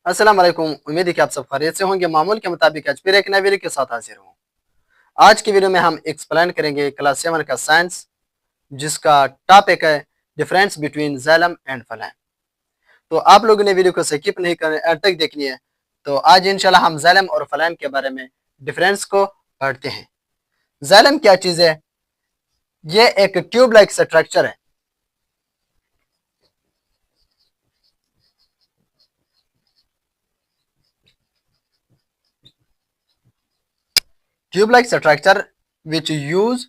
अस्सलाम वालेकुम। उम्मीद है कि आप सब खैरियत से होंगे। मामूल के मुताबिक आज फिर एक नए वीडियो के साथ हाजिर हूँ। आज की वीडियो में हम एक्सप्लेन करेंगे क्लास 7 का साइंस, जिसका टॉपिक है difference between xylem and flame. तो आप लोगों ने वीडियो को स्किप नहीं करना, एंड तक देखनी है। तो आज इंशाल्लाह हम जाइलम और फ्लैम के बारे में डिफरेंस को पढ़ते हैं। जाइलम क्या चीज़ है? ये एक ट्यूब लाइक स्ट्रक्चर है। Tube like structure which use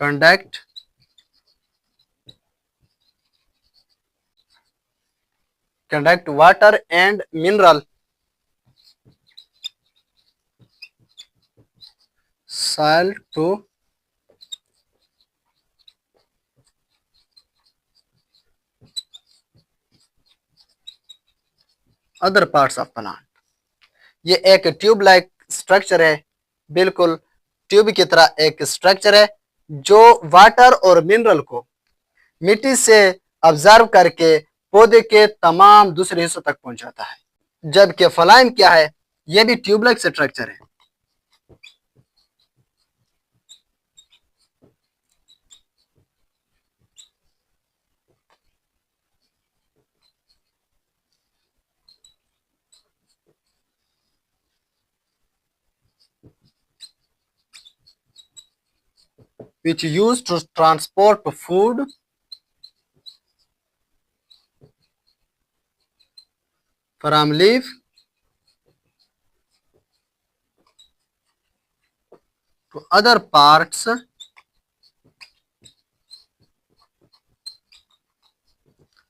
conduct water and mineral soil to other parts of plant. ये एक ट्यूब लाइक स्ट्रक्चर है, बिल्कुल ट्यूब की तरह एक स्ट्रक्चर है जो वाटर और मिनरल को मिट्टी से ऑब्जर्व करके पौधे के तमाम दूसरे हिस्सों तक पहुंचाता है। जबकि फ्लाइम क्या है? यह भी ट्यूब लाइक स्ट्रक्चर है। which used to transport food from leaf to other parts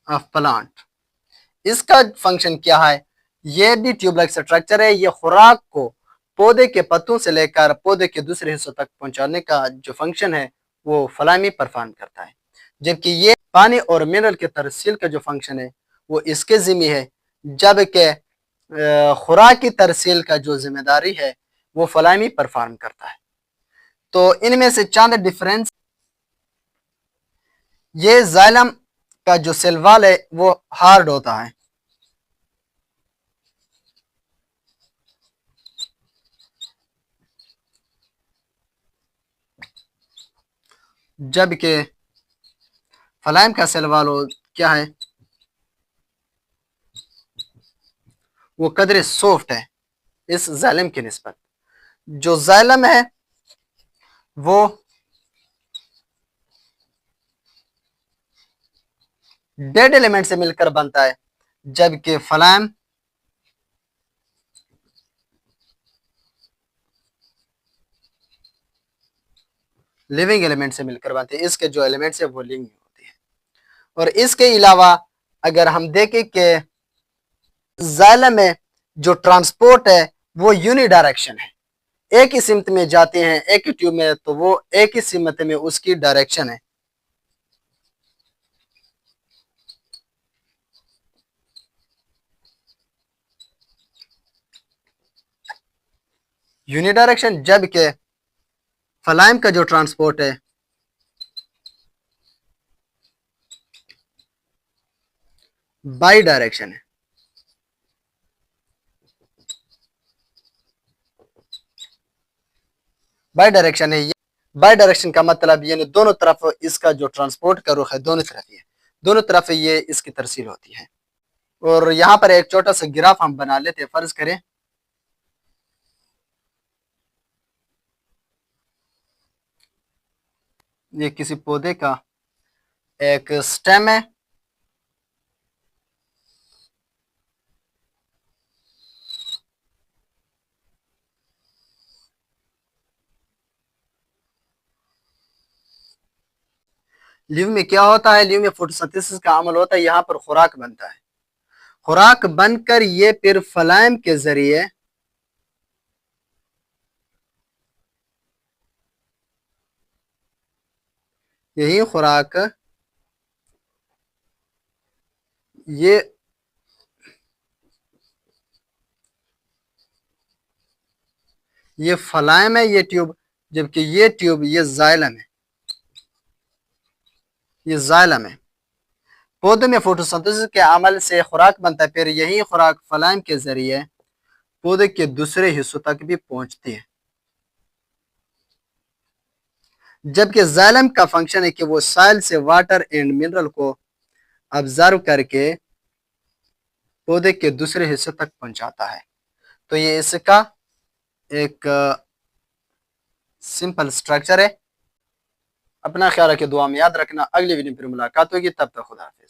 of plant। इसका फंक्शन क्या है? ये भी ट्यूबलाइक स्ट्रक्चर है। ये खुराक को पौधे के पत्तों से लेकर पौधे के दूसरे हिस्सों तक पहुंचाने का जो फंक्शन है वो फ्लाइमी परफॉर्म करता है। जबकि ये पानी और मिनरल के तरसील का जो फंक्शन है वो इसके जिम्मे है, जबकि खुराक की तरसील का जो जिम्मेदारी है वो फ्लाइमी परफॉर्म करता है। तो इनमें से चंद डिफरेंस। ये जाइलम का जो सेल वॉल है वो हार्ड होता है, जबकि फ्लाइम का सेल वॉल क्या है? वो कदरे सॉफ्ट है इस जाइलम की निस्बत। जो जाइलम है वो डेड एलिमेंट से मिलकर बनता है, जबकि फ्लाइम लिविंग एलिमेंट से मिलकर बनते हैं। इसके जो एलिमेंट्स है वो लिविंग होते हैं। और इसके अलावा अगर हम देखें कि जाइलम में जो ट्रांसपोर्ट है वो यूनिडायरेक्शन है, एक ही सिमत में जाते हैं, एक ही ट्यूब में, तो वो एक ही सिमत में उसकी डायरेक्शन है। यूनिडायरेक्शन। जबकि फ्लाइम का जो ट्रांसपोर्ट है बाई डायरेक्शन है। बाई डायरेक्शन है। बाई डायरेक्शन का मतलब यानी दोनों तरफ इसका जो ट्रांसपोर्ट का रुख है दोनों तरफ ही है, दोनों तरफ ये इसकी तरसील होती है। और यहाँ पर एक छोटा सा ग्राफ हम बना लेते हैं। फर्ज करें ये किसी पौधे का एक स्टेम है, लीव में क्या होता है? लीव में फोटोसिंथेसिस का अमल होता है, यहाँ पर खुराक बनता है। खुराक बनकर ये फिर फ्लाइम के जरिए यही खुराक ये फ्लाइम है, ये ट्यूब, जबकि ये ट्यूब ये जाइलम है। ये जाइलम है। पौधे में फोटोसिंथेसिस के अमल से खुराक बनता है, फिर यही खुराक फलाइम के जरिए पौधे के दूसरे हिस्सों तक भी पहुंचती है। जबकि जाइलम का फंक्शन है कि वो साइल से वाटर एंड मिनरल को ऑब्जर्व करके पौधे के दूसरे हिस्से तक पहुंचाता है। तो ये इसका एक सिंपल स्ट्रक्चर है। अपना ख्याल रखे, दुआ में याद रखना। अगली वीडियो में फिर मुलाकात होगी, तब तक खुदा हाफिज।